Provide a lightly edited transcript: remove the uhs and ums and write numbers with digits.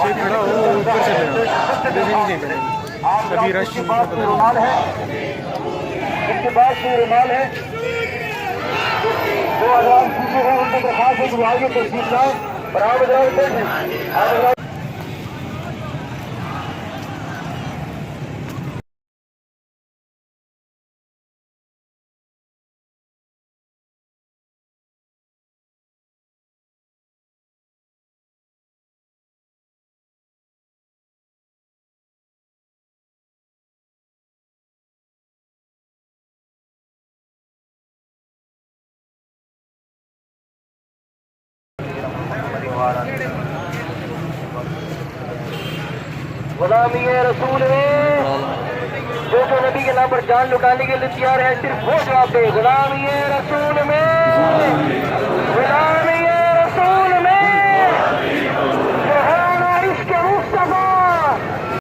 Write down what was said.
से खड़ा हो ऊपर चले जाओ, नहीं करेंगे अभी रश रुमाल है, इनके पास ये रुमाल है, जो आवाम पीछे है उनको दरखास्त है कि आगे तस्वीर लाए बराबर जाए। गुलामी रसूल में जो नबी के नाम पर जान लुटाने के लिए तैयार है, सिर्फ वो जवाब दे। गुलामी रसूल में गुलाम